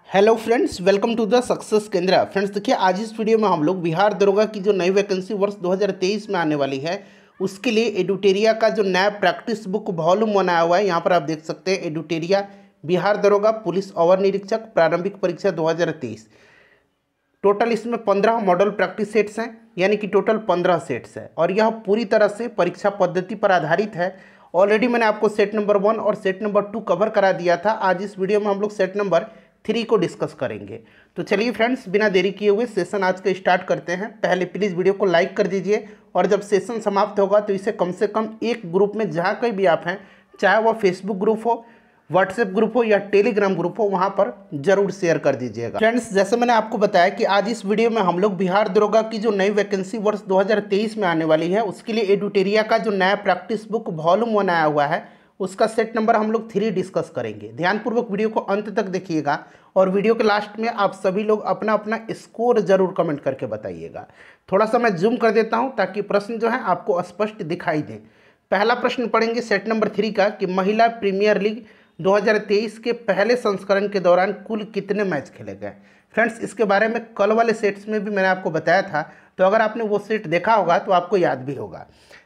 Hello friends, welcome to the success Kendra. Friends देखिए, आज इस वीडियो में हम लोग बिहार दरोगा की जो नई वैकेंसी वर्ष 2023 में आने वाली है उसके लिए एडुटेरिया का जो नया प्रैक्टिस बुक वॉल्यूम बनाया हुआ है, यहाँ पर आप देख सकते हैं एडुटेरिया बिहार दरोगा पुलिस अवर निरीक्षक प्रारंभिक परीक्षा 2023। टोटल इसमें 15 मॉडल प्रैक्टिस सेट्स हैं, यानी कि टोटल 15 सेट्स है और यह पूरी तरह से परीक्षा पद्धति पर आधारित है। ऑलरेडी मैंने आपको सेट नंबर 1 और सेट नंबर 2 कवर करा दिया था। आज इस वीडियो में हम लोग सेट नंबर 3 को डिस्कस करेंगे। तो चलिए फ्रेंड्स, बिना देरी किए हुए सेशन आज का स्टार्ट करते हैं। पहले प्लीज़ वीडियो को लाइक कर दीजिए और जब सेशन समाप्त होगा तो इसे कम से कम एक ग्रुप में, जहाँ कहीं भी आप हैं, चाहे वह फेसबुक ग्रुप हो, व्हाट्सएप ग्रुप हो या टेलीग्राम ग्रुप हो, वहाँ पर जरूर शेयर कर दीजिएगा। फ्रेंड्स, जैसे मैंने आपको बताया कि आज इस वीडियो में हम लोग बिहार दरोगा की जो नई वैकेंसी वर्ष 2023 में आने वाली है उसके लिए एडुटेरिया का जो नया प्रैक्टिस बुक वॉल्यूम बनाया हुआ है उसका सेट नंबर हम लोग 3 डिस्कस करेंगे। ध्यानपूर्वक वीडियो को अंत तक देखिएगा और वीडियो के लास्ट में आप सभी लोग अपना अपना स्कोर जरूर कमेंट करके बताइएगा। थोड़ा सा मैं जूम कर देता हूं ताकि प्रश्न जो है आपको स्पष्ट दिखाई दे। पहला प्रश्न पढ़ेंगे सेट नंबर 3 का कि महिला प्रीमियर लीग 2023 के पहले संस्करण के दौरान कुल कितने मैच खेले गए। फ्रेंड्स, इसके बारे में कल वाले सेट्स में भी मैंने आपको बताया था, तो अगर आपने वो सेट देखा होगा तो आपको याद भी होगा।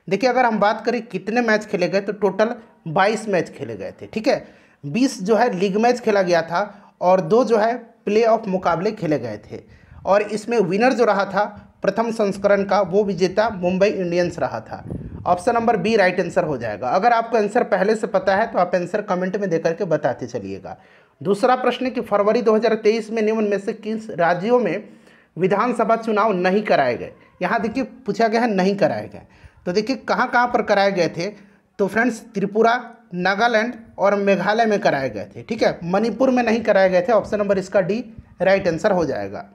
देखिए, अगर हम बात करें कितने मैच खेले गए तो टोटल 22 मैच खेले गए थे। ठीक है, 20 जो है लीग मैच खेला गया था और 2 जो है प्ले ऑफ मुकाबले खेले गए थे। और इसमें विनर जो रहा था प्रथम संस्करण का, वो विजेता मुंबई इंडियंस रहा था। Option number B right answer हो जाएगा। अगर आपको आंसर पहले से पता है तो आप आंसर कमेंट में देकर के बताते चलिएगा। दूसरा प्रश्न है कि फरवरी 2023 में निम्न में से किस राज्यों में विधानसभा चुनाव नहीं कराए गए। यहाँ देखिए पूछा गया है नहीं कराए गए, तो देखिए कहाँ कहाँ पर कराए गए थे। तो फ्रेंड्स, त्रिपुरा, नागालैंड और मेघालय में कराए गए थे। ठीक है, मणिपुर में नहीं कराए गए थे। ऑप्शन नंबर इसका डी राइट आंसर हो जाएगा।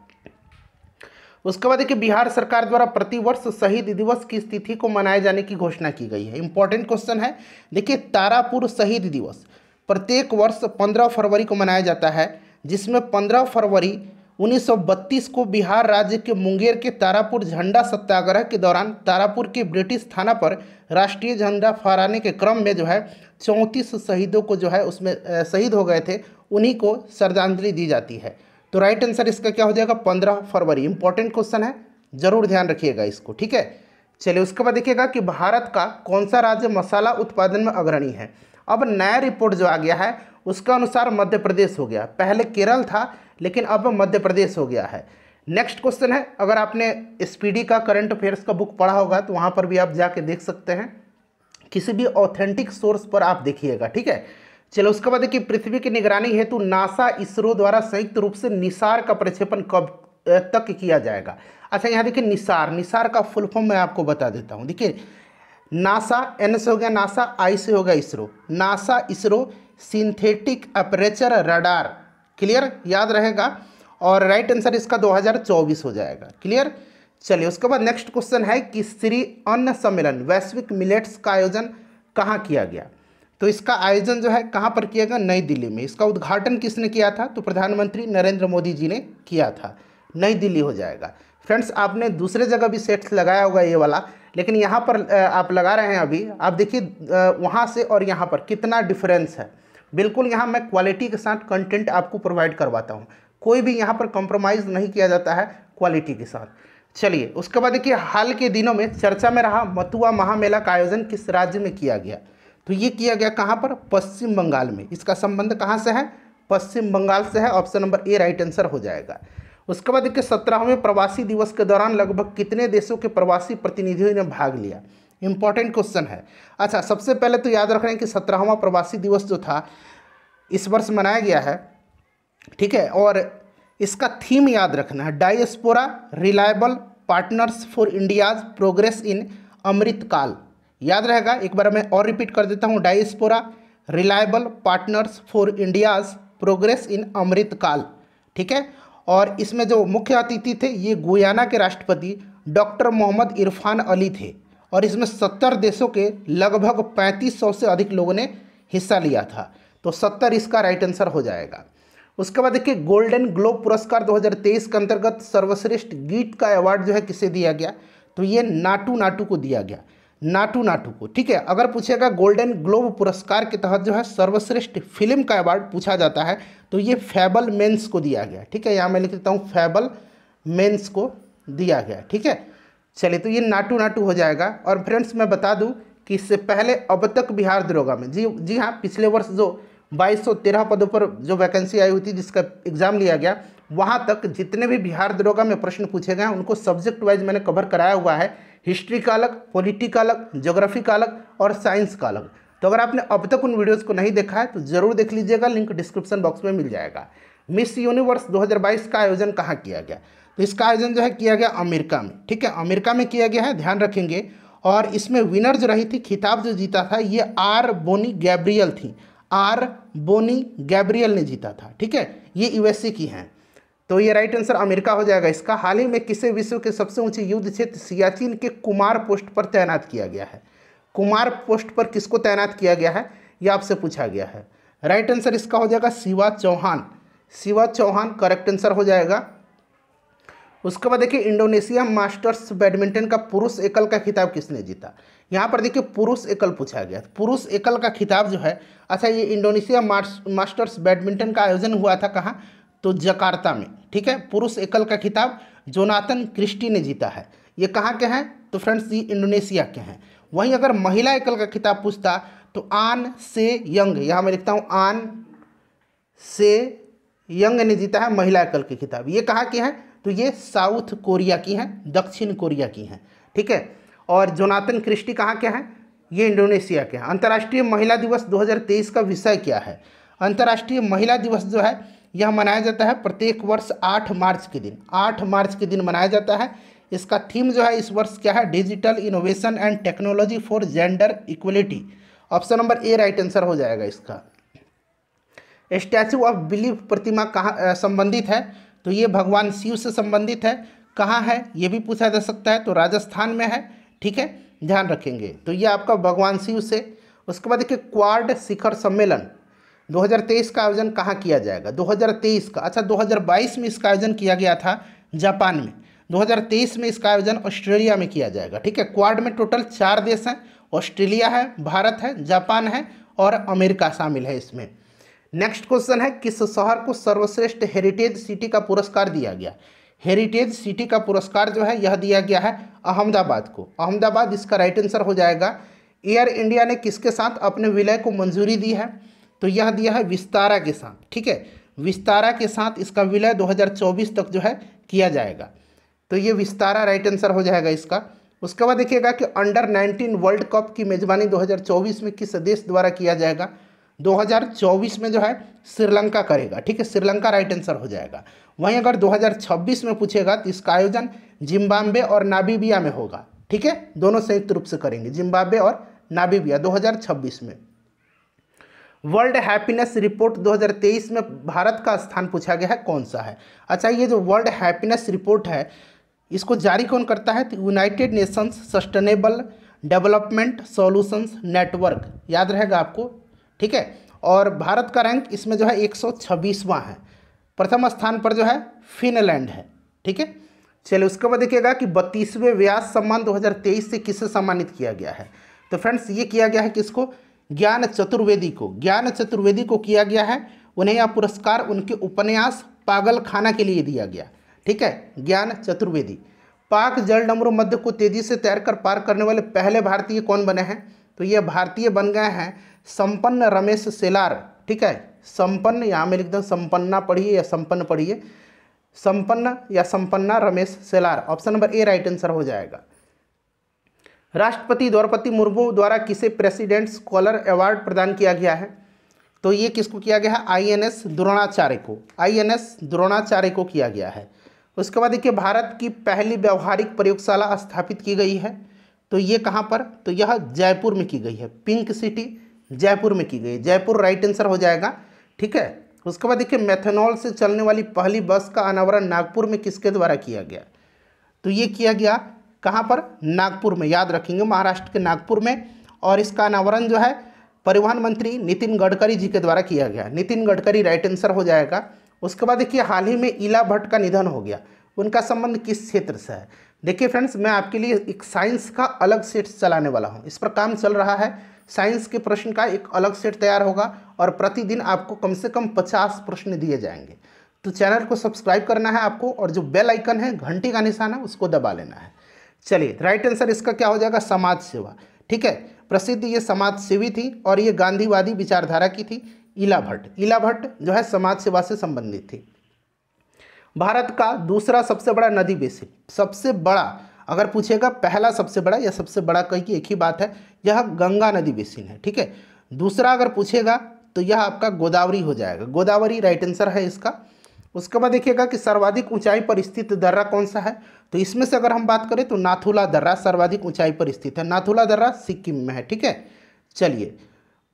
उसके बाद देखिए, बिहार सरकार द्वारा प्रतिवर्ष शहीद दिवस की तिथि को मनाए जाने की घोषणा की गई है। इंपॉर्टेंट क्वेश्चन है। देखिए, तारापुर शहीद दिवस प्रत्येक वर्ष 15 फरवरी को मनाया जाता है, जिसमें 15 फरवरी 1932 को बिहार राज्य के मुंगेर के तारापुर झंडा सत्याग्रह के दौरान तारापुर के ब्रिटिश थाना पर राष्ट्रीय झंडा फहराने के क्रम में जो है 34 शहीदों को जो है उसमें शहीद हो गए थे, उन्हीं को श्रद्धांजलि दी जाती है। तो राइट आंसर इसका क्या हो जाएगा, 15 फरवरी। इंपॉर्टेंट क्वेश्चन है, जरूर ध्यान रखिएगा इसको। ठीक है, चलिए उसके बाद देखिएगा कि भारत का कौन सा राज्य मसाला उत्पादन में अग्रणी है। अब नया रिपोर्ट जो आ गया है उसके अनुसार मध्य प्रदेश हो गया। पहले केरल था लेकिन अब मध्य प्रदेश हो गया है। नेक्स्ट क्वेश्चन है, अगर आपने स्पीडी का करंट अफेयर्स का बुक पढ़ा होगा तो वहाँ पर भी आप जाके देख सकते हैं, किसी भी ऑथेंटिक सोर्स पर आप देखिएगा। ठीक है, चलो उसके बाद देखिए, पृथ्वी की निगरानी हेतु नासा इसरो द्वारा संयुक्त रूप से निसार का प्रक्षेपण कब तक किया जाएगा। अच्छा, यहाँ देखिए निसार का फुल फॉर्म मैं आपको बता देता हूँ। देखिए, नासा, एन से हो गया नासा, आई से हो गया ISRO. NASA ISRO synthetic aperture radar, clear, याद रहेगा। और राइट आंसर इसका 2024 हो जाएगा। क्लियर। चलिए उसके बाद नेक्स्ट क्वेश्चन है कि श्री अन्न सम्मेलन वैश्विक मिलेट्स का आयोजन कहाँ किया गया। तो इसका आयोजन जो है कहाँ पर किया गया, नई दिल्ली में। इसका उद्घाटन किसने किया था, तो प्रधानमंत्री नरेंद्र मोदी जी ने किया था। नई दिल्ली हो जाएगा। फ्रेंड्स, आपने दूसरे जगह भी सेट्स लगाया होगा ये वाला, लेकिन यहाँ पर आप लगा रहे हैं अभी। आप देखिए वहाँ से और यहाँ पर कितना डिफरेंस है। बिल्कुल यहाँ मैं क्वालिटी के साथ कंटेंट आपको प्रोवाइड करवाता हूँ, कोई भी यहाँ पर कॉम्प्रोमाइज़ नहीं किया जाता है क्वालिटी के साथ। चलिए उसके बाद देखिए, हाल के दिनों में चर्चा में रहा मथुआ महामेला का आयोजन किस राज्य में किया गया। तो ये किया गया कहाँ पर, पश्चिम बंगाल में। इसका संबंध कहाँ से है, पश्चिम बंगाल से है। Option number A right answer हो जाएगा। उसके बाद देखिए, 17वें प्रवासी दिवस के दौरान लगभग कितने देशों के प्रवासी प्रतिनिधियों ने भाग लिया। इंपॉर्टेंट क्वेश्चन है। अच्छा, सबसे पहले तो याद रख रहे हैं कि 17वां प्रवासी दिवस जो था इस वर्ष मनाया गया है। ठीक है, और इसका थीम याद रखना है, diaspora reliable partners for India's progress in Amritkaal. याद रहेगा, एक बार मैं और रिपीट कर देता हूँ, diaspora reliable partners for India's progress in Amritkaal. ठीक है, और इसमें जो मुख्य अतिथि थे ये गुयाना के राष्ट्रपति डॉक्टर मोहम्मद इरफान अली थे और इसमें 70 देशों के लगभग 3500 से अधिक लोगों ने हिस्सा लिया था। तो 70 इसका राइट आंसर हो जाएगा। उसके बाद देखिए, गोल्डन ग्लोब पुरस्कार 2023 के अंतर्गत सर्वश्रेष्ठ गीत का अवार्ड जो है किसे दिया गया, तो ये नाटू नाटू को दिया गया। नाटू नाटू को, ठीक है। अगर पूछेगा गोल्डन ग्लोब पुरस्कार के तहत जो है सर्वश्रेष्ठ फिल्म का अवार्ड पूछा जाता है तो ये फैबल मेंस को दिया गया, ठीक है। यहाँ मैं लिख देता हूँ फैबल मेंस को दिया गया, ठीक है। चलिए, तो ये नाटू नाटू हो जाएगा। और फ्रेंड्स मैं बता दूं कि इससे पहले अब तक बिहार दरोगा में जी हाँ, पिछले वर्ष जो 2213 पदों पर जो वैकेंसी आई हुई थी, जिसका एग्ज़ाम लिया गया, वहाँ तक जितने भी बिहार दरोगा में प्रश्न पूछे गए हैं उनको सब्जेक्ट वाइज मैंने कवर कराया हुआ है। हिस्ट्री का अलग, पॉलिटी का अलग, ज्योग्राफी का अलग और साइंस का अलग। तो अगर आपने अब तक उन वीडियोज़ को नहीं देखा है तो ज़रूर देख लीजिएगा, लिंक डिस्क्रिप्शन बॉक्स में मिल जाएगा। मिस यूनिवर्स 2022 का आयोजन कहाँ किया गया? तो इसका आयोजन जो है किया गया अमेरिका में, ठीक है। अमेरिका में किया गया है, ध्यान रखेंगे। और इसमें विनर जो रही थी, खिताब जो जीता था, ये आर बोनी गैब्रियल थी। आर बोनी गैब्रियल ने जीता था, ठीक है। ये यूएसए की हैं, तो ये राइट आंसर अमेरिका हो जाएगा इसका। हाल ही में किसे विश्व के सबसे ऊंचे युद्ध क्षेत्र सियाचिन के कुमार पोस्ट पर तैनात किया गया है? कुमार पोस्ट पर किसको तैनात किया गया है, ये आपसे पूछा गया है। राइट आंसर इसका हो जाएगा शिवा चौहान। शिवा चौहान करेक्ट आंसर हो जाएगा। उसके बाद देखिए, इंडोनेशिया मास्टर्स बैडमिंटन का पुरुष एकल का खिताब किसने जीता? यहाँ पर देखिए पुरुष एकल पूछा गया। पुरुष एकल का खिताब जो है, अच्छा, ये इंडोनेशिया मास्टर्स बैडमिंटन का आयोजन हुआ था कहाँ? तो जकार्ता में, ठीक है। पुरुष एकल का खिताब जोनाथन क्रिस्टी ने जीता है। ये कहाँ के हैं? तो फ्रेंड्स ये इंडोनेशिया के हैं। वहीं अगर महिला एकल का खिताब पूछता तो आन से यंग, यहाँ मैं लिखता हूँ आन से यंग ने जीता है महिला एकल की खिताब। ये कहाँ की है? तो ये साउथ कोरिया की हैं, दक्षिण कोरिया की हैं, ठीक है। और जोनाथन क्रिस्टी कहाँ के हैं? ये इंडोनेशिया के हैं। अंतर्राष्ट्रीय महिला दिवस 2023 का विषय क्या है? अंतर्राष्ट्रीय महिला दिवस जो है यह मनाया जाता है प्रत्येक वर्ष 8 मार्च के दिन। 8 मार्च के दिन मनाया जाता है। इसका थीम जो है इस वर्ष क्या है? Digital innovation and technology for gender equality. Option number A right answer हो जाएगा इसका। स्टैचू ऑफ बिलीफ प्रतिमा कहाँ संबंधित है? तो ये भगवान शिव से संबंधित है। कहाँ है ये भी पूछा जा सकता है, तो राजस्थान में है, ठीक है, ध्यान रखेंगे। तो ये आपका भगवान शिव से। उसके बाद देखिए, क्वाड शिखर सम्मेलन 2023 का आयोजन कहाँ किया जाएगा? 2023 का, अच्छा 2022 में इसका आयोजन किया गया था जापान में। 2023 में इसका आयोजन ऑस्ट्रेलिया में किया जाएगा, ठीक है। क्वाड में टोटल 4 देश हैं, ऑस्ट्रेलिया है, भारत है, जापान है और अमेरिका शामिल है इसमें। नेक्स्ट क्वेश्चन है, किस शहर को सर्वश्रेष्ठ हेरिटेज सिटी का पुरस्कार दिया गया? हेरिटेज सिटी का पुरस्कार जो है यह दिया गया है अहमदाबाद को। अहमदाबाद इसका राइट आंसर हो जाएगा। एयर इंडिया ने किसके साथ अपने विलय को मंजूरी दी है? तो यह दिया है विस्तारा के साथ, ठीक है। विस्तारा के साथ इसका विलय 2024 तक जो है किया जाएगा। तो ये विस्तारा राइट आंसर हो जाएगा इसका। उसके बाद देखिएगा कि अंडर 19 वर्ल्ड कप की मेजबानी 2024 में किस देश द्वारा किया जाएगा? 2024 में जो है श्रीलंका करेगा, ठीक है। श्रीलंका राइट आंसर हो जाएगा। वहीं अगर 2026 में पूछेगा तो इसका आयोजन जिम्बाब्वे और नामीबिया में होगा, ठीक है। दोनों संयुक्त रूप से करेंगे, जिम्बाब्वे और नामीबिया 2026 में। वर्ल्ड हैप्पीनेस रिपोर्ट 2023 में भारत का स्थान पूछा गया है, कौन सा है? अच्छा, ये जो वर्ल्ड हैप्पीनेस रिपोर्ट है इसको जारी कौन करता है? तो United Nations sustainable development solutions network, याद रहेगा आपको, ठीक है। और भारत का रैंक इसमें जो है 126वां है। प्रथम स्थान पर जो है फिनलैंड है, ठीक है। चलिए, उसके बाद देखिएगा कि 32वें व्यास सम्मान 2023 से किसे सम्मानित किया गया है? तो फ्रेंड्स ये किया गया है किसको? ज्ञान चतुर्वेदी को। ज्ञान चतुर्वेदी को किया गया है। उन्हें यह पुरस्कार उनके उपन्यास पागल खाना के लिए दिया गया, ठीक है। ज्ञान चतुर्वेदी। पाक जल डमरू मध्य को तेजी से तैरकर पार करने वाले पहले भारतीय कौन बने हैं? तो ये भारतीय बन गए हैं संपन्न रमेश सेलार, ठीक है। संपन्न, यहाँ में लिख दो संपन्ना पढ़िए या संपन्न पढ़िए, संपन्न या संपन्ना Ramesh Selar. Option number A right answer हो जाएगा। राष्ट्रपति द्रौपदी मुर्मू द्वारा किसे प्रेसिडेंट स्कॉलर अवार्ड प्रदान किया गया है? तो ये किसको किया गया है? आईएनएस द्रोणाचार्य को। आईएनएस द्रोणाचार्य को किया गया है। उसके बाद देखिए, भारत की पहली व्यावहारिक प्रयोगशाला स्थापित की गई है। तो ये कहाँ पर? तो यह जयपुर में की गई है। पिंक सिटी जयपुर में की गई। जयपुर राइट आंसर हो जाएगा, ठीक है। उसके बाद देखिए, मेथनॉल से चलने वाली पहली बस का अनावरण नागपुर में किसके द्वारा किया गया? तो ये किया गया कहाँ पर? नागपुर में, याद रखेंगे, महाराष्ट्र के नागपुर में। और इसका अनावरण जो है परिवहन मंत्री नितिन गडकरी जी के द्वारा किया गया। नितिन गडकरी राइट आंसर हो जाएगा। उसके बाद देखिए, हाल ही में इला भट्ट का निधन हो गया। उनका संबंध किस क्षेत्र से है? देखिए फ्रेंड्स, मैं आपके लिए एक साइंस का अलग सेट चलाने वाला हूँ, इस पर काम चल रहा है। साइंस के प्रश्न का एक अलग सेट तैयार होगा और प्रतिदिन आपको कम से कम 50 प्रश्न दिए जाएंगे। तो चैनल को सब्सक्राइब करना है आपको और जो बेल आइकन है, घंटी का निशान है, उसको दबा लेना है। चलिए, राइट आंसर इसका क्या हो जाएगा? समाज सेवा। ठीक है, प्रसिद्ध ये समाज सेवी थी और ये गांधीवादी विचारधारा की थी। इला भट्ट, इला भट्ट जो है समाज सेवा से संबंधित थी। भारत का दूसरा सबसे बड़ा नदी बेसिन, सबसे बड़ा अगर पूछेगा, पहला सबसे बड़ा या सबसे बड़ा कहीं की एक ही बात है, यह गंगा नदी बेसिन है। ठीक है, दूसरा अगर पूछेगा तो यह आपका गोदावरी हो जाएगा, गोदावरी राइट आंसर है इसका। उसके बाद देखिएगा कि सर्वाधिक ऊंचाई पर स्थित दर्रा कौन सा है, तो इसमें से अगर हम बात करें तो नाथुला दर्रा सर्वाधिक ऊंचाई पर स्थित है। नाथुला दर्रा सिक्किम में है। ठीक है, चलिए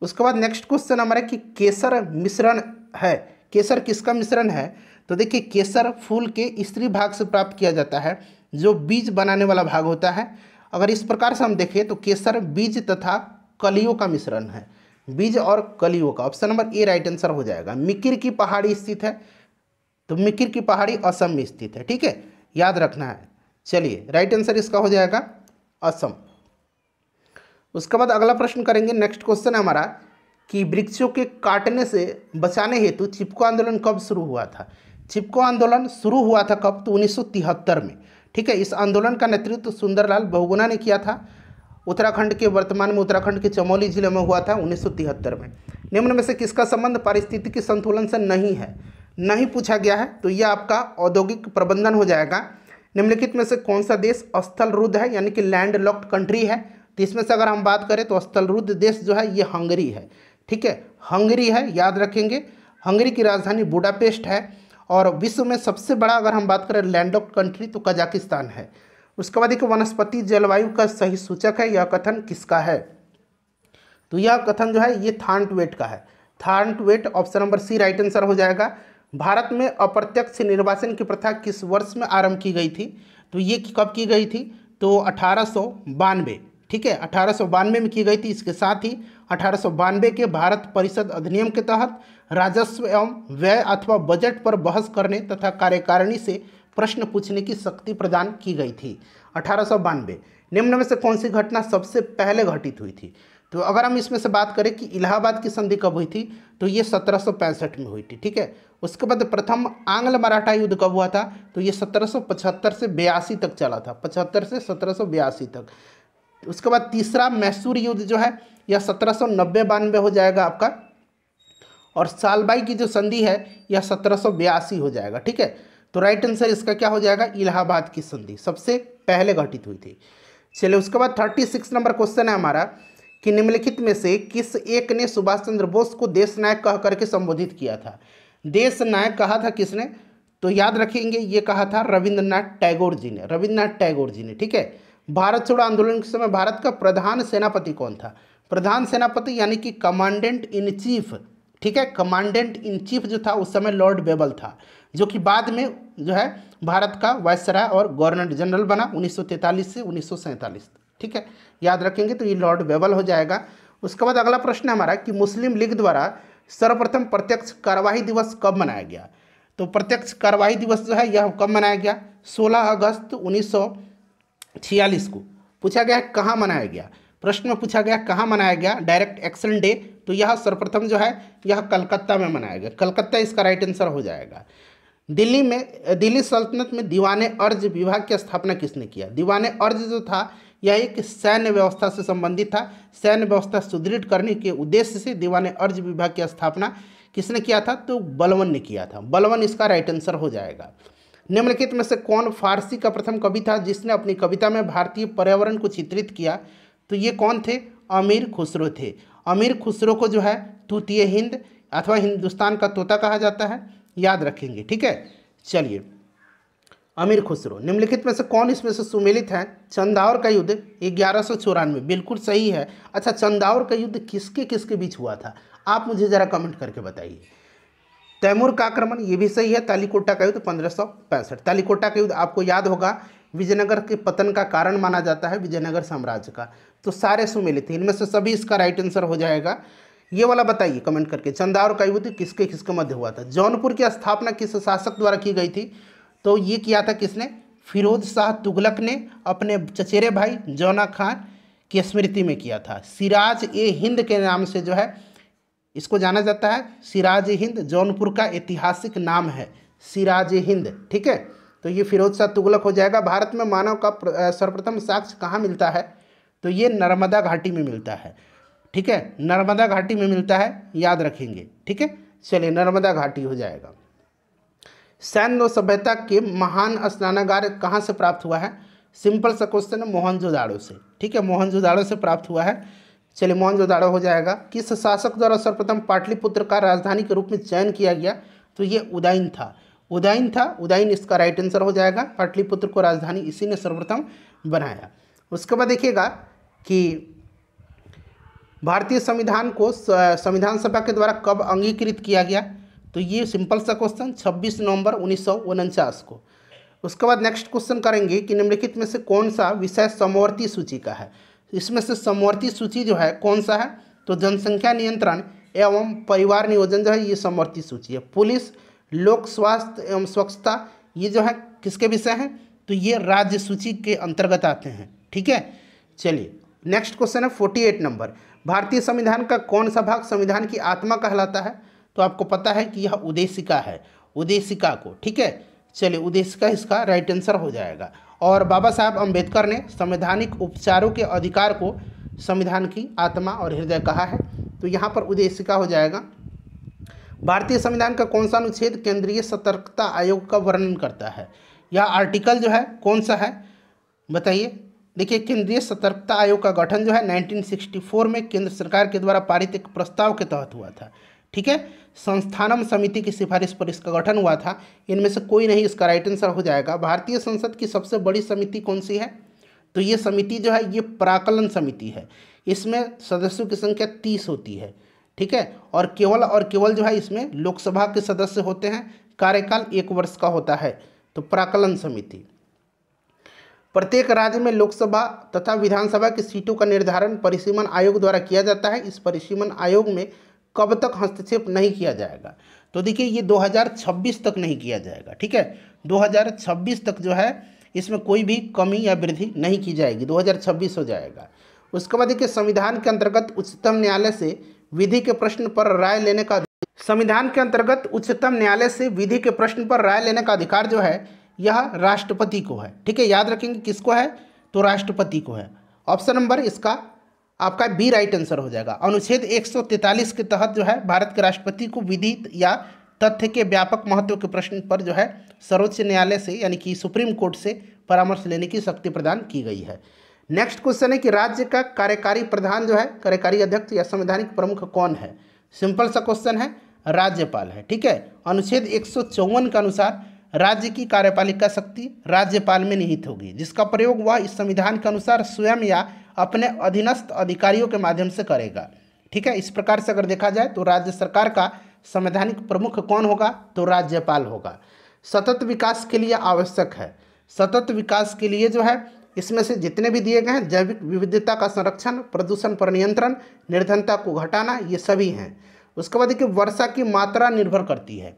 उसके बाद नेक्स्ट क्वेश्चन हमारा कि केसर मिश्रण है, केसर किसका मिश्रण है? तो देखिए, केसर फूल के स्त्री भाग से प्राप्त किया जाता है, जो बीज बनाने वाला भाग होता है। अगर इस प्रकार से हम देखें तो केसर बीज तथा कलियों का मिश्रण है, बीज और कलियों का। Option number A right answer हो जाएगा। मिकिर की पहाड़ी स्थित है, तो मिकिर की पहाड़ी असम में स्थित है। ठीक है, याद रखना है। चलिए, राइट आंसर इसका हो जाएगा असम। उसके बाद अगला प्रश्न करेंगे। नेक्स्ट क्वेश्चन है हमारा कि वृक्षों के काटने से बचाने हेतु चिपको आंदोलन कब शुरू हुआ था? चिपको आंदोलन शुरू हुआ था कब? तो 1973 में। ठीक है, इस आंदोलन का नेतृत्व सुंदरलाल बहुगुणा ने किया था। उत्तराखंड के, वर्तमान में उत्तराखंड के चमोली जिले में हुआ था 1973 में। निम्न में से किसका संबंध पारिस्थितिकी संतुलन से नहीं है? नहीं पूछा गया है, तो यह आपका औद्योगिक प्रबंधन हो जाएगा। निम्नलिखित में से कौन सा देश स्थल रुद्ध है, यानी कि लैंड लॉक्ड कंट्री है? तो इसमें से अगर हम बात करें तो स्थल रुद्ध देश जो है ये हंगरी है। ठीक है, हंगरी है, याद रखेंगे। हंगरी की राजधानी बुडापेस्ट है। और विश्व में सबसे बड़ा अगर हम बात करें लैंड लॉक्ड कंट्री तो कजाकिस्तान है। उसके बाद एक वनस्पति जलवायु का सही सूचक है, यह कथन किसका है? तो यह कथन जो है ये थार्नटवेट का है, Thornthwaite. Option number C right answer हो जाएगा। भारत में अप्रत्यक्ष निर्वाचन की प्रथा किस वर्ष में आरंभ की गई थी? तो ये कब की गई थी? तो 1892। ठीक है, 1892 में की गई थी। इसके साथ ही 1892 के भारत परिषद अधिनियम के तहत राजस्व एवं व्यय अथवा बजट पर बहस करने तथा कार्यकारिणी से प्रश्न पूछने की शक्ति प्रदान की गई थी। 1892। निम्न में से कौन सी घटना सबसे पहले घटित हुई थी? तो अगर हम इसमें से बात करें कि इलाहाबाद की संधि कब हुई थी, तो ये 1765 में हुई थी। ठीक है, उसके बाद प्रथम आंग्ल मराठा युद्ध कब हुआ था? तो ये 1775 से 82 तक चला था, 75 से 1782 तक। उसके बाद तीसरा मैसूर युद्ध जो है यह 1790-92 हो जाएगा आपका। और सालबाई की जो संधि है यह 1782 हो जाएगा। ठीक है, तो राइट आंसर इसका क्या हो जाएगा? इलाहाबाद की संधि सबसे पहले घटित हुई थी। चलिए, उसके बाद 36 नंबर क्वेश्चन है हमारा कि निम्नलिखित में से किस एक ने सुभाष चंद्र बोस को देश नायक कह करके संबोधित किया था? देश नायक कहा था किसने? तो याद रखेंगे, ये कहा था रविंद्रनाथ टैगोर जी ने, रविंद्रनाथ टैगोर जी ने। ठीक है, भारत छोड़ो आंदोलन के समय भारत का प्रधान सेनापति कौन था? प्रधान सेनापति यानी कि कमांडेंट इन चीफ। ठीक है, कमांडेंट इन चीफ जो था उस समय लॉर्ड बेबल था, जो कि बाद में जो है भारत का वायसराय और गवर्नर जनरल बना 1943 से 1947। ठीक है, याद रखेंगे, तो ये लॉर्ड बेबल हो जाएगा। उसके बाद अगला प्रश्न है हमारा कि मुस्लिम लीग द्वारा सर्वप्रथम प्रत्यक्ष कार्यवाही दिवस कब मनाया गया? तो प्रत्यक्ष कार्यवाही दिवस जो है यह कब मनाया गया? 16 अगस्त 1946 को पूछा गया। कहाँ मनाया गया? प्रश्न में पूछा गया कहाँ मनाया गया डायरेक्ट एक्शन डे, तो यह सर्वप्रथम जो है यह कलकत्ता में मनाया गया। कलकत्ता इसका राइट आंसर हो जाएगा। दिल्ली सल्तनत में दीवाने अर्ज विभाग की स्थापना किसने किया? दीवाने अर्ज जो था यह एक सैन्य व्यवस्था से संबंधित था। सैन्य व्यवस्था सुदृढ़ करने के उद्देश्य से दीवाने अर्ज विभाग की स्थापना किसने किया था? तो बलबन ने किया था। बलबन इसका राइट आंसर हो जाएगा। निम्नलिखित में से कौन फारसी का प्रथम कवि था जिसने अपनी कविता में भारतीय पर्यावरण को चित्रित किया? तो ये कौन थे? अमीर खुसरो थे। अमीर खुसरो को जो है तूतीय हिंद अथवा हिंदुस्तान का तोता कहा जाता है, याद रखेंगे। ठीक है, चलिए, अमीर खुसरो। निम्नलिखित में से कौन इसमें से सुमेलित है? चंदाौर का युद्ध 1194, बिल्कुल सही है। अच्छा, चंदाौर का युद्ध किसके किसके बीच हुआ था? आप मुझे ज़रा कमेंट करके बताइए। तैमूर का आक्रमण, ये भी सही है। तालीकोटा का युद्ध 1565। तालीकोटा का युद्ध आपको याद होगा विजयनगर के पतन का कारण माना जाता है, विजयनगर साम्राज्य का। तो सारे सुमेलित हैं, इनमें से सभी इसका राइट आंसर हो जाएगा। ये वाला बताइए कमेंट करके, चंदाौर का युद्ध किसके किसके मध्य हुआ था? जौनपुर की स्थापना किस शासक द्वारा की गई थी? तो ये किया था किसने? फिरोज शाह तुगलक ने अपने चचेरे भाई जौना खान की स्मृति में किया था। सिराज ए हिंद के नाम से जो है इसको जाना जाता है। सिराज ए हिंद जौनपुर का ऐतिहासिक नाम है, सिराज ए हिंद। ठीक है, तो ये फिरोज शाह तुगलक हो जाएगा। भारत में मानव का सर्वप्रथम साक्ष्य कहाँ मिलता है? तो ये नर्मदा घाटी में मिलता है। ठीक है, नर्मदा घाटी में मिलता है, याद रखेंगे। ठीक है, चलिए नर्मदा घाटी हो जाएगा। सैन्य सभ्यता के महान स्नानागार कहाँ से प्राप्त हुआ है? सिंपल सा क्वेश्चन है, मोहनजोदाड़ो से। ठीक है, मोहनजोदाड़ो से प्राप्त हुआ है। चलिए मोहनजोदाड़ो हो जाएगा। किस शासक द्वारा सर्वप्रथम पाटलिपुत्र का राजधानी के रूप में चयन किया गया? तो ये उदयन था, उदयन था, उदयन इसका राइट आंसर हो जाएगा। पाटलिपुत्र को राजधानी इसी ने सर्वप्रथम बनाया। उसके बाद देखिएगा कि भारतीय संविधान को संविधान सभा के द्वारा कब अंगीकृत किया गया? तो ये सिंपल सा क्वेश्चन 26 नवंबर 1949 को। उसके बाद नेक्स्ट क्वेश्चन करेंगे कि निम्नलिखित में से कौन सा विषय समवर्ती सूची का है? इसमें से समवर्ती सूची जो है कौन सा है? तो जनसंख्या नियंत्रण एवं परिवार नियोजन जो है ये समवर्ती सूची है। पुलिस, लोक स्वास्थ्य एवं स्वच्छता ये जो है किसके विषय हैं? तो ये राज्य सूची के अंतर्गत आते हैं। ठीक है, चलिए नेक्स्ट क्वेश्चन है 48 नंबर। भारतीय संविधान का कौन सा भाग संविधान की आत्मा कहलाता है? तो आपको पता है कि यह उद्देशिका है, उद्देशिका को। ठीक है, चलिए उद्देशिका इसका राइट आंसर हो जाएगा। और बाबा साहब अम्बेडकर ने संवैधानिक उपचारों के अधिकार को संविधान की आत्मा और हृदय कहा है, तो यहाँ पर उद्देशिका हो जाएगा। भारतीय संविधान का कौन सा अनुच्छेद केंद्रीय सतर्कता आयोग का वर्णन करता है? यह आर्टिकल जो है कौन सा है बताइए। देखिए, केंद्रीय सतर्कता आयोग का गठन जो है 1964 में केंद्र सरकार के द्वारा पारित एक प्रस्ताव के तहत हुआ था। ठीक है, संस्थानम समिति की सिफारिश पर इसका गठन हुआ था। इनमें से कोई नहीं इसका राइट आंसर हो जाएगा। भारतीय संसद की सबसे बड़ी समिति कौन सी है? तो ये समिति जो है ये प्राकलन समिति है। इसमें सदस्यों की संख्या 30 होती है। ठीक है, और केवल जो है इसमें लोकसभा के सदस्य होते हैं। कार्यकाल 1 वर्ष का होता है। तो प्राकलन समिति। प्रत्येक राज्य में लोकसभा तथा विधानसभा की सीटों का निर्धारण परिसीमन आयोग द्वारा किया जाता है। इस परिसीमन आयोग में कब तक हस्तक्षेप नहीं किया जाएगा? तो देखिए ये 2026 तक नहीं किया जाएगा। ठीक है, 2026 तक जो है इसमें कोई भी कमी या वृद्धि नहीं की जाएगी, 2026 हो जाएगा। उसके बाद देखिए संविधान के अंतर्गत उच्चतम न्यायालय से विधि के प्रश्न पर राय लेने का अधिकार जो है यह राष्ट्रपति को है। ठीक है, याद रखेंगे किसको है? तो राष्ट्रपति को है। ऑप्शन नंबर इसका आपका बी राइट आंसर हो जाएगा। अनुच्छेद 143 के तहत जो है भारत के राष्ट्रपति को विधि या तथ्य के व्यापक महत्व के प्रश्न पर जो है सर्वोच्च न्यायालय से यानी कि सुप्रीम कोर्ट से परामर्श लेने की शक्ति प्रदान की गई है। नेक्स्ट क्वेश्चन है कि राज्य का कार्यकारी प्रधान जो है, कार्यकारी अध्यक्ष या संवैधानिक प्रमुख कौन है? सिंपल सा क्वेश्चन है, राज्यपाल है। ठीक है, अनुच्छेद 154 के अनुसार राज्य की कार्यपालिका शक्ति राज्यपाल में निहित होगी, जिसका प्रयोग वह इस संविधान के अनुसार स्वयं या अपने अधीनस्थ अधिकारियों के माध्यम से करेगा। ठीक है, इस प्रकार से अगर देखा जाए तो राज्य सरकार का संवैधानिक प्रमुख कौन होगा? तो राज्यपाल होगा। सतत विकास के लिए आवश्यक है, सतत विकास के लिए जो है इसमें से जितने भी दिए गए हैं, जैविक विविधता का संरक्षण, प्रदूषण पर नियंत्रण, निर्धनता को घटाना, ये सभी हैं। उसके बाद देखिए वर्षा की मात्रा निर्भर करती है।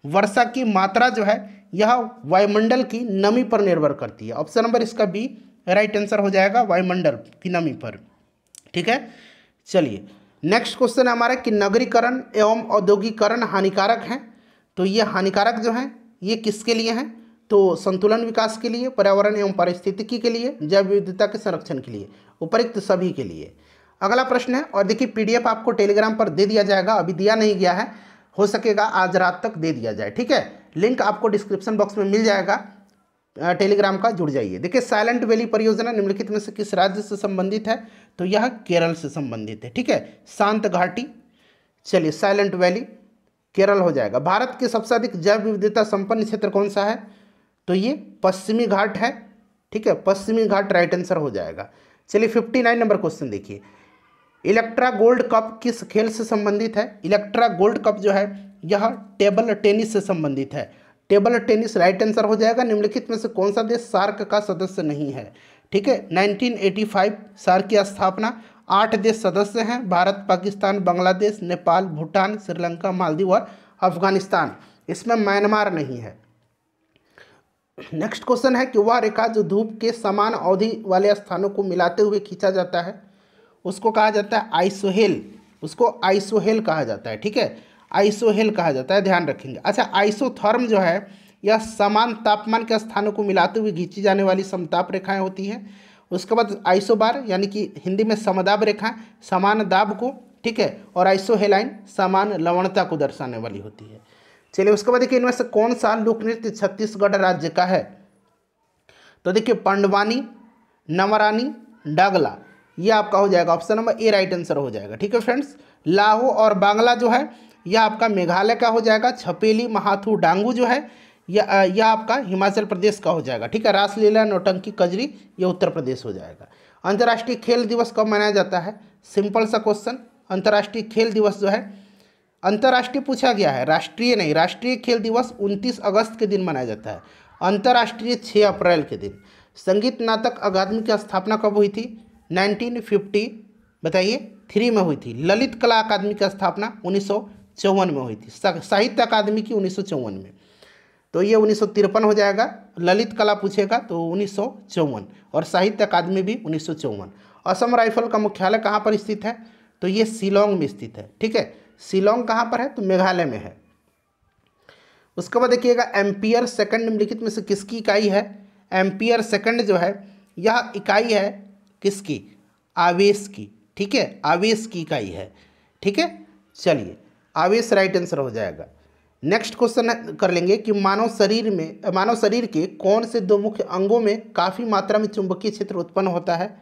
वर्षा की मात्रा जो है यह वायुमंडल की नमी पर निर्भर करती है। ऑप्शन नंबर इसका बी राइट आंसर हो जाएगा, वायुमंडल की नमी पर। ठीक है, चलिए नेक्स्ट क्वेश्चन है हमारा कि नगरीकरण एवं औद्योगिकरण हानिकारक है। तो ये हानिकारक जो है ये किसके लिए हैं? तो संतुलन विकास के लिए, पर्यावरण एवं पारिस्थितिकी के लिए, जैव विविधता के संरक्षण के लिए, उपरोक्त सभी के लिए। अगला प्रश्न है, और देखिए पीडीएफ आपको टेलीग्राम पर दे दिया जाएगा, अभी दिया नहीं गया है, हो सकेगा आज रात तक दे दिया जाए। ठीक है, लिंक आपको डिस्क्रिप्शन बॉक्स में मिल जाएगा, टेलीग्राम का जुड़ जाइए। देखिए साइलेंट वैली परियोजना निम्नलिखित में से किस राज्य से संबंधित है? तो यह केरल से संबंधित है। ठीक है, शांत घाटी, चलिए साइलेंट वैली केरल हो जाएगा। भारत के सबसे अधिक जैव विविधता संपन्न क्षेत्र कौन सा है? तो ये पश्चिमी घाट है। ठीक है, पश्चिमी घाट राइट आंसर हो जाएगा। चलिए 59 नंबर क्वेश्चन देखिए, इलेक्ट्रा गोल्ड कप किस खेल से संबंधित है? इलेक्ट्रा गोल्ड कप जो है यह टेबल टेनिस से संबंधित है। टेबल टेनिस राइट आंसर हो जाएगा। निम्नलिखित में से कौन सा देश सार्क का सदस्य नहीं है? ठीक है, 1985 सार्क की स्थापना, 8 देश सदस्य हैं, भारत, पाकिस्तान, बांग्लादेश, नेपाल, भूटान, श्रीलंका, मालदीव और अफगानिस्तान। इसमें म्यांमार नहीं है। नेक्स्ट क्वेश्चन है कि वह रेखा जो धूप के समान अवधि वाले स्थानों को मिलाते हुए खींचा जाता है उसको कहा जाता है आइसोहेल। उसको आइसोहेल कहा जाता है, ठीक है, आइसोहेल कहा जाता है, ध्यान रखेंगे। अच्छा, आइसोथर्म जो है यह समान तापमान के स्थानों को मिलाते हुए खींची जाने वाली समताप रेखाएं होती हैं। उसके बाद आइसोबार यानी कि हिंदी में समदाब रेखाएं समान दाब को, ठीक है, और आइसोहेलाइन समान लवणता को दर्शाने वाली होती है। चलिए उसके बाद देखिए इनमें से कौन सा लोक नृत्य छत्तीसगढ़ राज्य का है? तो देखिए पंडवानी, नवरानी, डागला, ये आपका हो जाएगा option number A right answer हो जाएगा, ठीक है फ्रेंड्स। लाहो और बांग्ला जो है यह आपका मेघालय का हो जाएगा। छपेली, महाथू, डांगू जो है यह आपका हिमाचल प्रदेश का हो जाएगा, ठीक है। रासलीला, नौटंकी, कजरी ये उत्तर प्रदेश हो जाएगा। अंतर्राष्ट्रीय खेल दिवस कब मनाया जाता है? सिंपल सा क्वेश्चन। अंतर्राष्ट्रीय खेल दिवस जो है, अंतर्राष्ट्रीय पूछा गया है, राष्ट्रीय नहीं। राष्ट्रीय खेल दिवस 29 अगस्त के दिन मनाया जाता है, अंतर्राष्ट्रीय 6 अप्रैल के दिन। संगीत नाटक अकादमी की स्थापना कब हुई थी? 1950 बताइए 3 में हुई थी। ललित कला अकादमी की स्थापना 1954 में हुई थी। साहित्य अकादमी की 1954 में, तो ये 1953 हो जाएगा। ललित कला पूछेगा तो 1954 और साहित्य अकादमी भी 1954। असम राइफल का मुख्यालय कहाँ पर स्थित है? तो ये शिलोंग में स्थित है, ठीक है। शिलोंग कहाँ पर है? तो मेघालय में है। उसके बाद देखिएगा एम्पियर सेकंड निम्नलिखित में से किसकी इकाई है? एम्पियर सेकंड जो है यह इकाई है किसकी? आवेश की, ठीक है, आवेश की इकाई है, ठीक है। चलिए आवेश राइट आंसर हो जाएगा। नेक्स्ट क्वेश्चन कर लेंगे कि मानव शरीर के कौन से दो मुख्य अंगों में काफ़ी मात्रा में चुंबकीय क्षेत्र उत्पन्न होता है?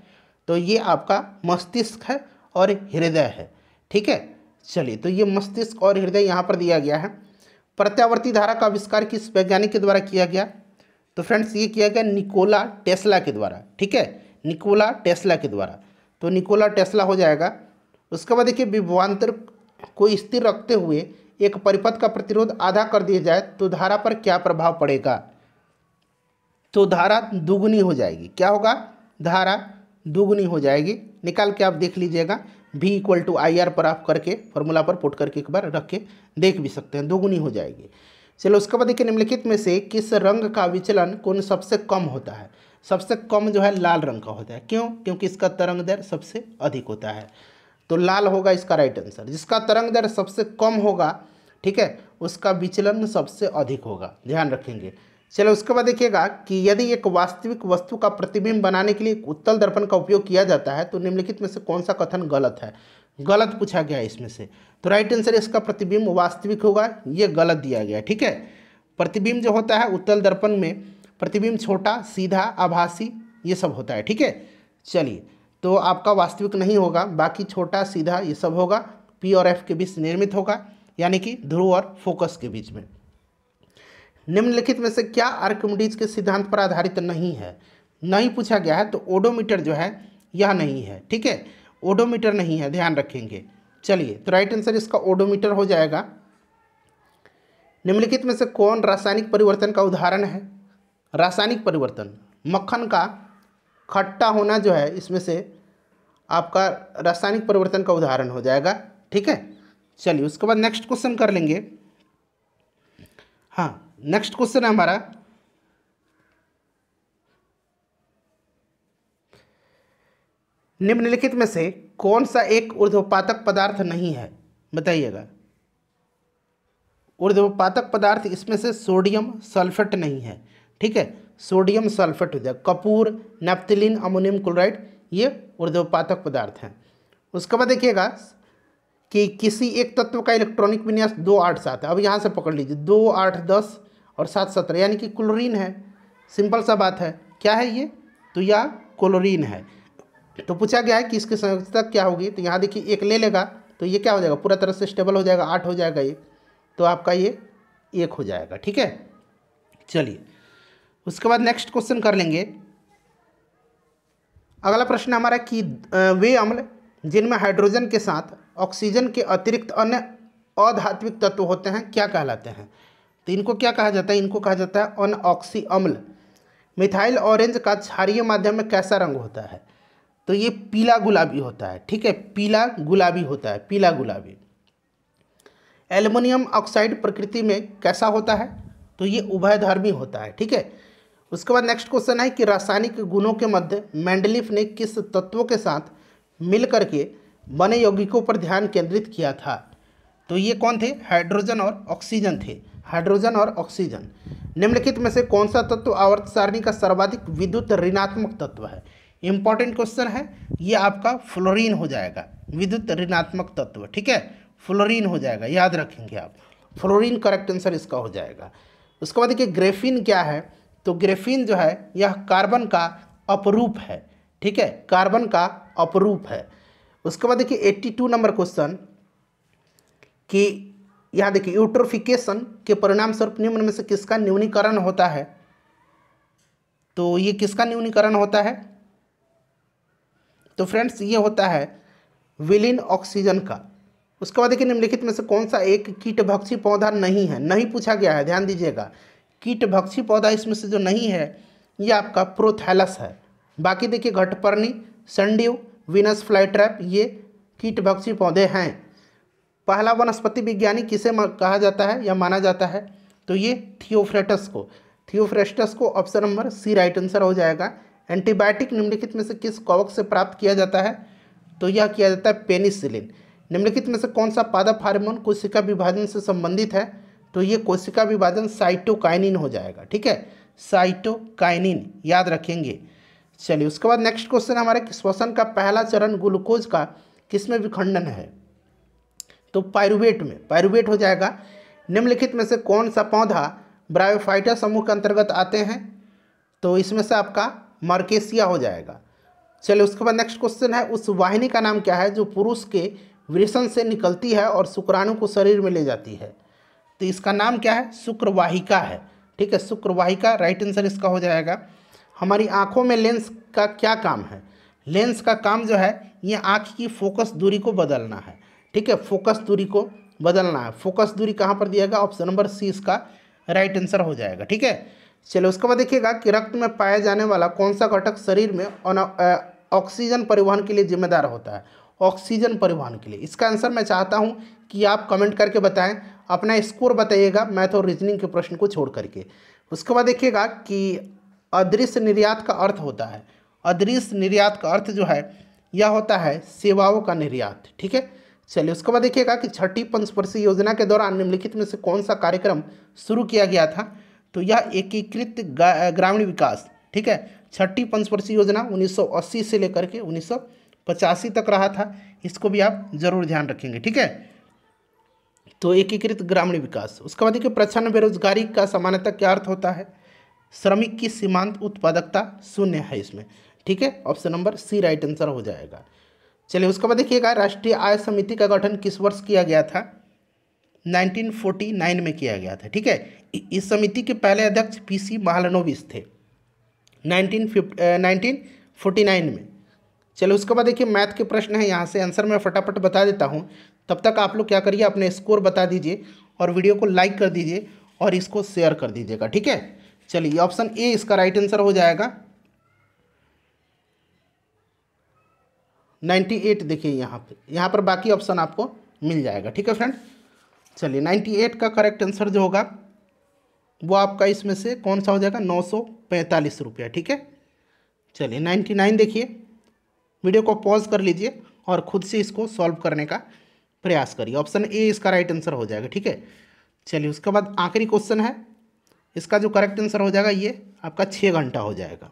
तो ये आपका मस्तिष्क है और हृदय है, ठीक है। चलिए तो ये मस्तिष्क और हृदय यहाँ पर दिया गया है। प्रत्यावर्ती धारा का आविष्कार किस वैज्ञानिक के द्वारा किया गया? तो फ्रेंड्स ये किया गया निकोला टेस्ला के द्वारा, ठीक है, निकोला टेस्ला के द्वारा। तो निकोला टेस्ला हो जाएगा। उसके बाद देखिए विभवांतर को स्थिर रखते हुए एक परिपथ का प्रतिरोध आधा कर दिया जाए तो धारा पर क्या प्रभाव पड़ेगा? तो धारा दुगुनी हो जाएगी। क्या होगा? धारा दुगुनी हो जाएगी। निकाल के आप देख लीजिएगा, V = IR पर आप करके फॉर्मूला पर पुट करके एक बार रख के देख भी सकते हैं, दुगुनी हो जाएगी। चलो उसके बाद देखिए निम्नलिखित में से किस रंग का विचलन कोण सबसे कम होता है? सबसे कम जो है लाल रंग का होता है। क्यों? क्योंकि इसका तरंग दैर्घ्य सबसे अधिक होता है, तो लाल होगा इसका राइट आंसर। जिसका तरंग दैर्घ्य सबसे कम होगा, ठीक है, उसका विचलन सबसे अधिक होगा, ध्यान रखेंगे। चलो उसके बाद देखिएगा कि यदि एक वास्तविक वस्तु का प्रतिबिंब बनाने के लिए उत्तल दर्पण का उपयोग किया जाता है तो निम्नलिखित में से कौन सा कथन गलत है? गलत पूछा गया है इसमें से, तो राइट आंसर इसका प्रतिबिंब वास्तविक होगा, ये गलत दिया गया है, ठीक है। प्रतिबिंब जो होता है उत्तल दर्पण में प्रतिबिंब छोटा, सीधा, आभासी ये सब होता है, ठीक है। चलिए तो आपका वास्तविक नहीं होगा, बाकी छोटा, सीधा ये सब होगा। P और F के बीच निर्मित होगा, यानी कि ध्रुव और फोकस के बीच में। निम्नलिखित में से क्या आर्किमिडीज के सिद्धांत पर आधारित नहीं है? नहीं पूछा गया है, तो ओडोमीटर जो है यह नहीं है, ठीक है, ओडोमीटर नहीं है, ध्यान रखेंगे। चलिए तो राइट आंसर इसका ओडोमीटर हो जाएगा। निम्नलिखित में से कौन रासायनिक परिवर्तन का उदाहरण है? रासायनिक परिवर्तन, मक्खन का खट्टा होना जो है इसमें से आपका रासायनिक परिवर्तन का उदाहरण हो जाएगा, ठीक है। चलिए उसके बाद नेक्स्ट क्वेश्चन कर लेंगे। हाँ, नेक्स्ट क्वेश्चन है हमारा निम्नलिखित में से कौन सा एक ऊर्ध्वपातक पदार्थ नहीं है? बताइएगा। ऊर्ध्वपातक पदार्थ इसमें से सोडियम सल्फेट नहीं है, ठीक है, सोडियम सल्फेट हो जाएगा। कपूर, नैप्थलीन, अमोनियम क्लोराइड ये ऊर्ध्वपातक पदार्थ हैं। उसके बाद देखिएगा कि किसी एक तत्व का इलेक्ट्रॉनिक विन्यास 2 8 7 है। अब यहाँ से पकड़ लीजिए 2 8 10 और 7 17, यानी कि क्लोरीन है। सिंपल सा बात है, क्या है ये? तो यह क्लोरीन है। तो पूछा गया है कि इसकी संयोजकता क्या होगी? तो यहाँ देखिए एक ले लेगा तो ये क्या हो जाएगा? पूरा तरह से स्टेबल हो जाएगा, 8 हो जाएगा ये, तो आपका ये 1 हो जाएगा, ठीक है। चलिए उसके बाद नेक्स्ट क्वेश्चन कर लेंगे। अगला प्रश्न हमारा कि वे अम्ल जिनमें हाइड्रोजन के साथ ऑक्सीजन के अतिरिक्त अन्य अधात्विक तत्व होते हैं क्या कहलाते हैं? तो इनको क्या कहा जाता है? इनको कहा जाता है अनऑक्सी अम्ल। मिथाइल ऑरेंज का क्षारीय माध्यम में कैसा रंग होता है? तो ये पीला गुलाबी होता है, ठीक है, पीला गुलाबी होता है, पीला गुलाबी। एल्युमिनियम ऑक्साइड प्रकृति में कैसा होता है? तो ये उभयधर्मी होता है, ठीक है। उसके बाद नेक्स्ट क्वेश्चन है कि रासायनिक गुणों के मध्य मेंडलीफ ने किस तत्वों के साथ मिल करके बने यौगिकों पर ध्यान केंद्रित किया था। तो ये कौन थे, हाइड्रोजन और ऑक्सीजन थे, हाइड्रोजन और ऑक्सीजन। निम्नलिखित में से कौन सा तत्व आवर्त सारणी का सर्वाधिक विद्युत ऋणात्मक तत्व है। इंपॉर्टेंट क्वेश्चन है ये, आपका फ्लोरीन हो जाएगा, विद्युत ऋणात्मक तत्व, ठीक है, फ्लोरीन हो जाएगा, याद रखेंगे आप, फ्लोरीन करेक्ट आंसर इसका हो जाएगा। उसके बाद देखिए ग्रेफीन क्या है, तो ग्रेफीन जो है यह कार्बन का अपरूप है, ठीक है, कार्बन का अपरूप है। उसके बाद देखिए 82 नंबर क्वेश्चन कि यहाँ देखिए यूट्रोफिकेशन के परिणाम स्वरूप निम्न में से किसका न्यूनीकरण होता है। तो ये किसका न्यूनीकरण होता है, तो फ्रेंड्स ये होता है विलीन ऑक्सीजन का। उसके बाद देखिए निम्नलिखित में से कौन सा एक कीटभक्षी पौधा नहीं है, नहीं पूछा गया है, ध्यान दीजिएगा, कीटभक्षी पौधा इसमें से जो नहीं है ये आपका प्रोथैलस है। बाकी देखिए घटपर्णी, संडीव, वीनस फ्लाईट्रैप ये कीटभक्षी पौधे हैं। पहला वनस्पति विज्ञानी किसे कहा जाता है या माना जाता है, तो ये थियोफ्रेटस को, थियोफ्रेस्टस को, option number C right answer हो जाएगा। एंटीबायोटिक निम्नलिखित में से किस कवक से प्राप्त किया जाता है, तो यह किया जाता है पेनिसिलिन। निम्नलिखित में से कौन सा पादप हार्मोन कोशिका विभाजन से संबंधित है, तो ये कोशिका विभाजन साइटोकाइनिन हो जाएगा, ठीक है, साइटोकाइनिन, याद रखेंगे। चलिए उसके बाद नेक्स्ट क्वेश्चन हमारे कि श्वसन का पहला चरण ग्लूकोज का किसमें विखंडन है, तो पायरुवेट में, पायरुवेट हो जाएगा। निम्नलिखित में से कौन सा पौधा ब्रायोफाइटा समूह के अंतर्गत आते हैं, तो इसमें से आपका मार्केसिया हो जाएगा। चलिए उसके बाद नेक्स्ट क्वेश्चन है उस वाहिनी का नाम क्या है जो पुरुष के वृषण से निकलती है और शुक्राणु को शरीर में ले जाती है। तो इसका नाम क्या है, शुक्रवाहिका है, ठीक है, शुक्रवाहिका राइट आंसर इसका हो जाएगा। हमारी आँखों में लेंस का क्या काम है, लेंस का काम जो है ये आँख की फोकस दूरी को बदलना है, ठीक है, फोकस दूरी को बदलना है। फोकस दूरी कहाँ पर दिया गया, ऑप्शन नंबर सी इसका राइट आंसर हो जाएगा, ठीक है। चलो उसके बाद देखिएगा कि रक्त में पाया जाने वाला कौन सा घटक शरीर में ऑक्सीजन परिवहन के लिए जिम्मेदार होता है, ऑक्सीजन परिवहन के लिए। इसका आंसर मैं चाहता हूँ कि आप कमेंट करके बताएं, अपना स्कोर बताइएगा मैथ और रीजनिंग के प्रश्न को छोड़ करके। उसके बाद देखिएगा कि अदृश्य निर्यात का अर्थ होता है, अदृश्य निर्यात का अर्थ जो है यह होता है सेवाओं का निर्यात, ठीक है। चलिए उसके बाद देखिएगा कि छठी पंचवर्षीय योजना के दौरान निम्नलिखित में से कौन सा कार्यक्रम शुरू किया गया था, तो यह एकीकृत ग्रामीण विकास, ठीक है, छठी पंचवर्षीय योजना 1980 से लेकर के 1985 तक रहा था, इसको भी आप जरूर ध्यान रखेंगे, ठीक है। तो एकीकृत ग्रामीण विकास। उसके बाद देखिए प्रच्छन्न बेरोजगारी का सामान्यतः क्या अर्थ होता है, श्रमिक की सीमांत उत्पादकता शून्य है इसमें, ठीक है, option number C right answer हो जाएगा। चलिए उसके बाद देखिएगा राष्ट्रीय आय समिति का गठन किस वर्ष किया गया था, 1949 में किया गया था, ठीक है। इस समिति के पहले अध्यक्ष पीसी महालनोबिस थे 1949 में। चलिए उसके बाद देखिए मैथ के प्रश्न है, यहाँ से आंसर मैं फटाफट बता देता हूँ, तब तक आप लोग क्या करिए अपने स्कोर बता दीजिए और वीडियो को लाइक कर दीजिए और इसको शेयर कर दीजिएगा, ठीक है। चलिए ऑप्शन ए इसका राइट आंसर हो जाएगा 98। देखिए यहाँ पर बाकी ऑप्शन आपको मिल जाएगा, ठीक है फ्रेंड। चलिए 98 का करेक्ट आंसर जो होगा वो आपका इसमें से कौन सा हो जाएगा, 945 रुपया, ठीक है। चलिए 99 देखिए, वीडियो को पॉज कर लीजिए और खुद से इसको सॉल्व करने का प्रयास करिए, ऑप्शन ए इसका राइट आंसर हो जाएगा, ठीक है। चलिए उसके बाद आखिरी क्वेश्चन है, इसका जो करेक्ट आंसर हो जाएगा ये आपका 6 घंटा हो जाएगा।